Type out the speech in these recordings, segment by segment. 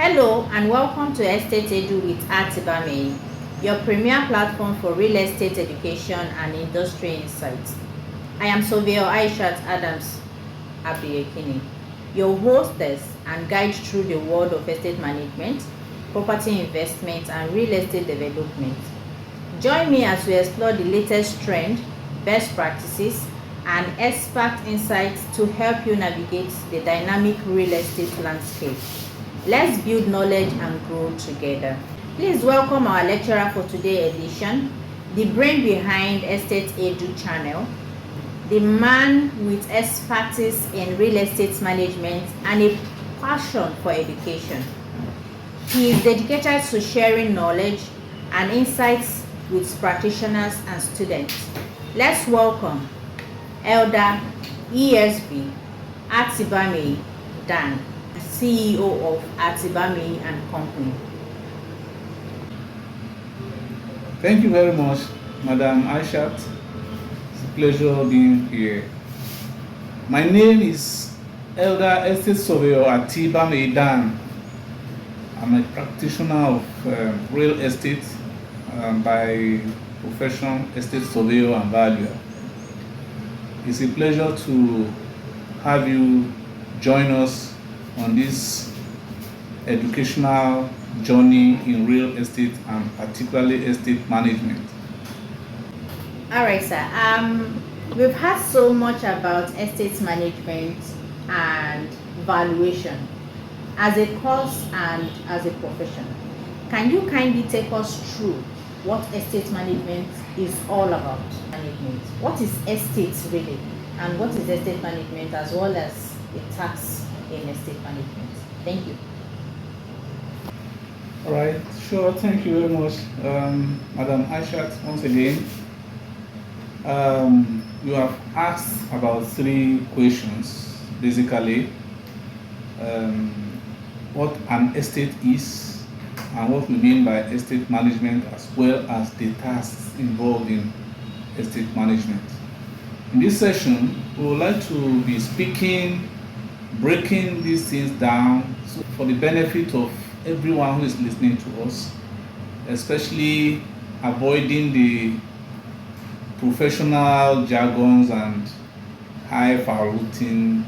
Hello and welcome to Estate Edu with Atibame, your premier platform for real estate education and industry insights. I am Surveyor Aishat Adams Abiyekini, your hostess and guide through the world of estate management, property investment, and real estate development. Join me as we explore the latest trend, best practices, and expert insights to help you navigate the dynamic real estate landscape. Let's build knowledge and grow together. Please welcome our lecturer for today's edition, the brain behind Estate Edu channel, the man with expertise in real estate management and a passion for education. He is dedicated to sharing knowledge and insights with practitioners and students. Let's welcome Elder ESB Atibame Dan, CEO of Atibame and Company. Thank you very much, Madam Aishat. It's a pleasure being here. My name is Elder Estate Surveyor Atibame Dan. I'm a practitioner of real estate by profession, estate surveyor and valuer. It's a pleasure to have you join us on this educational journey in real estate and particularly estate management. All right, sir. We've heard so much about estate management and valuation as a course and as a profession. Can you kindly take us through what estate management is all about? What is estate really, and what is estate management as well as the tax in estate management? Thank you. All right, sure. Thank you very much, Madam Aishat, once again. You have asked about 3 questions, basically. What an estate is and what we mean by estate management, as well as the tasks involved in estate management. In this session, we would like to be breaking these things down for the benefit of everyone who is listening to us, especially avoiding the professional jargons and highfalutin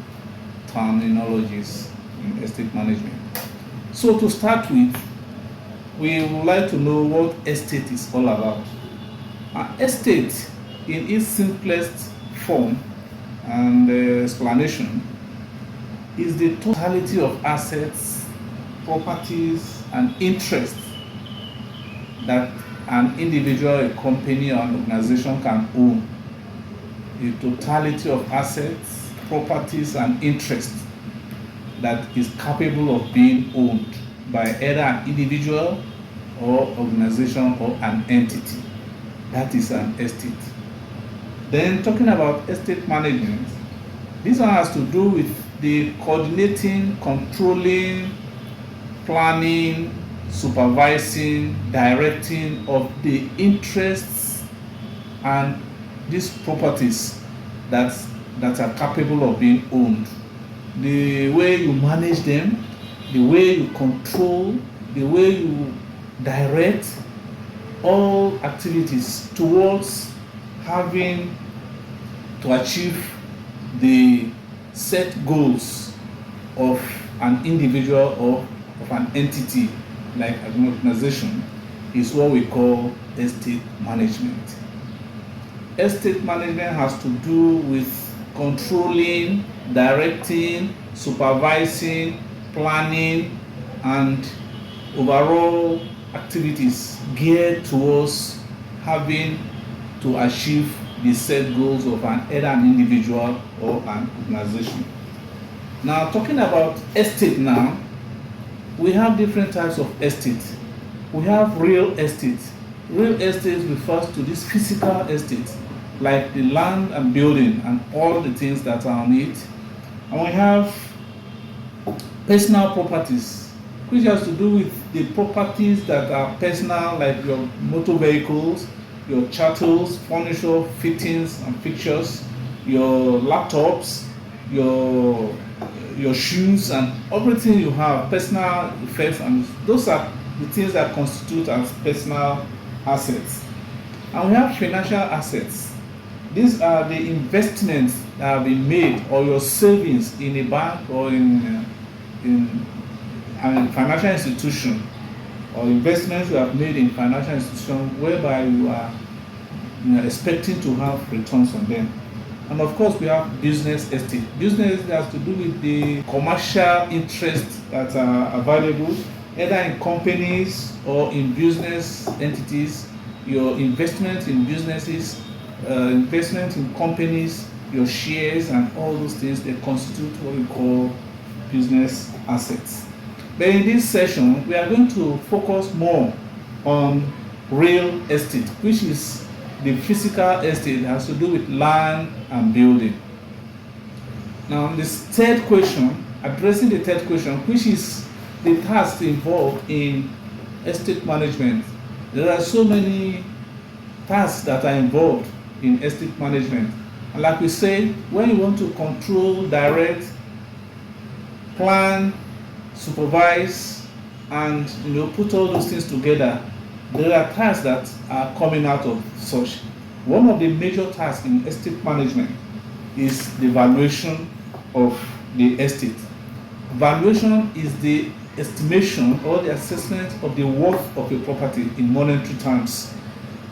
terminologies in estate management. So to start with, we would like to know what estate is all about. An estate, in its simplest form and explanation, is the totality of assets, properties, and interests that an individual, a company, or an organization can own. The totality of assets, properties, and interests that is capable of being owned by either an individual or organization or an entity. That is an estate. Then talking about estate management, this one has to do with the coordinating, controlling, planning, supervising, directing of the interests and these properties that are capable of being owned. The way you manage them, the way you control, the way you direct all activities towards having to achieve the set goals of an individual or of an entity like an organization is what we call estate management. Estate management has to do with controlling, directing, supervising, planning, and overall activities geared towards having to achieve the set goals of either an individual or an organization. Now, talking about estate now, we have different types of estate. We have real estate. Real estate refers to this physical estate, like the land and building and all the things that are on it. And we have personal properties, which has to do with the properties that are personal, like your motor vehicles, your chattels, furniture, fittings and fixtures, your laptops, your your shoes and everything you have, personal effects, and those are the things that constitute as personal assets. And we have financial assets. These are the investments that have been made, or your savings in a bank or in a financial institution, or investments you have made in financial institution whereby you are expecting to have returns on them. And of course, we have business estate. Business has to do with the commercial interests that are available, either in companies or in business entities. Your investment in businesses, investment in companies, your shares, and all those things, they constitute what we call business assets. But in this session, we are going to focus more on real estate, which is the physical estate that has to do with land and building. Now, this third question, addressing the third question, which is the task involved in estate management. There are so many tasks that are involved in estate management. And like we said, when you want to control, direct, plan, supervise, and put all those things together, there are tasks that are coming out of such. One of the major tasks in estate management is the valuation of the estate. Valuation is the estimation or the assessment of the worth of a property in monetary terms.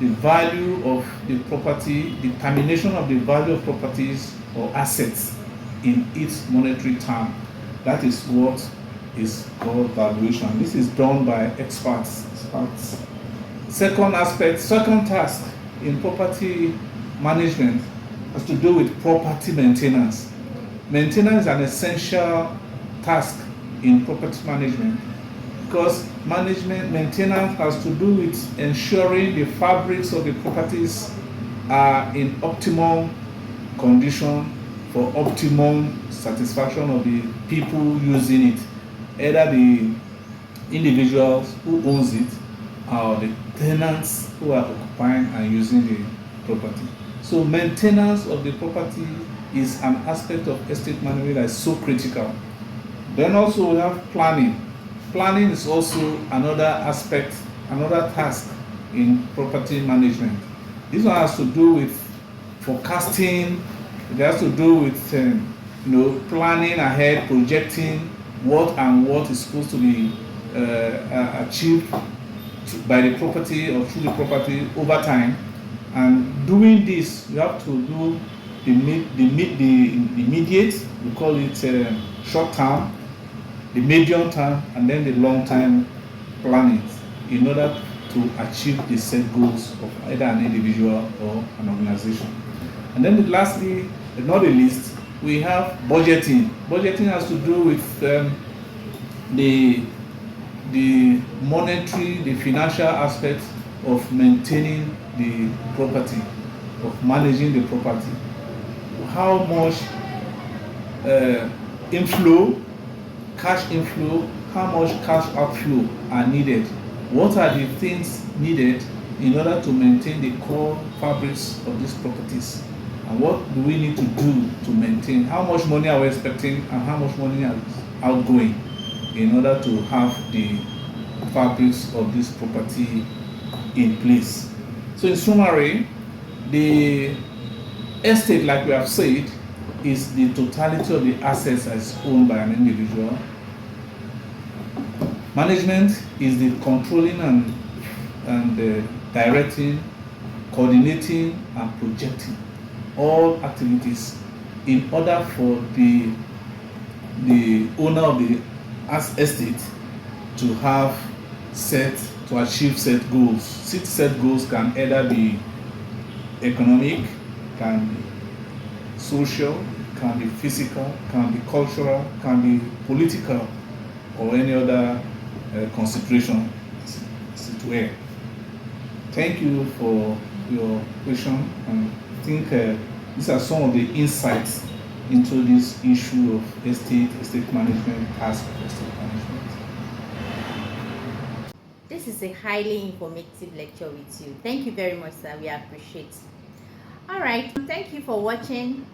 The value of the property, determination of the value of properties or assets in its monetary term. That is what is called valuation. This is done by experts. Second task in property management has to do with property maintenance. Maintenance is an essential task in property management because maintenance has to do with ensuring the fabrics of the properties are in optimum condition for optimum satisfaction of the people using it, either the individuals who owns it or the tenants who are occupying and using the property. So maintenance of the property is an aspect of estate management that is so critical. Then also we have planning. Planning is also another aspect, another task in property management. This one has to do with forecasting. It has to do with planning ahead, projecting what is supposed to be achieved by the property or through the property over time. And doing this, you have to do the immediate, we call it short term, the medium term, and then the long term planning in order to achieve the set goals of either an individual or an organization. And then lastly, but not the least, we have budgeting. Budgeting has to do with the monetary, the financial aspect of maintaining the property, of managing the property. How much cash inflow, how much cash outflow are needed? What are the things needed in order to maintain the core fabrics of these properties? And what do we need to do to maintain? How much money are we expecting and how much money is outgoing in order to have the fabrics of this property in place? So in summary, the estate, like we have said, is the totality of the assets as owned by an individual. Management is the controlling and directing, coordinating and projecting all activities in order for the owner of the estate to achieve set goals. Set goals can either be economic, can be social, can be physical, can be cultural, can be political, or any other consideration to air. Thank you for your question, and I think these are some of the insights into this issue of estate management, task of estate management. This is a highly informative lecture with you. Thank you very much, sir. We appreciate. All right. Thank you for watching.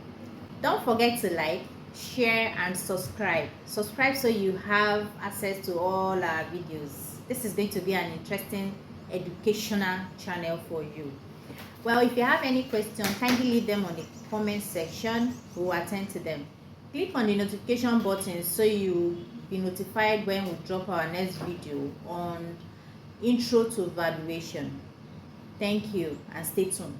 Don't forget to like, share, and subscribe. Subscribe so you have access to all our videos. This is going to be an interesting educational channel for you. Well, if you have any questions, kindly leave them on the comment section. We will attend to them. Click on the notification button so you'll be notified when we drop our next video on intro to valuation. Thank you and stay tuned.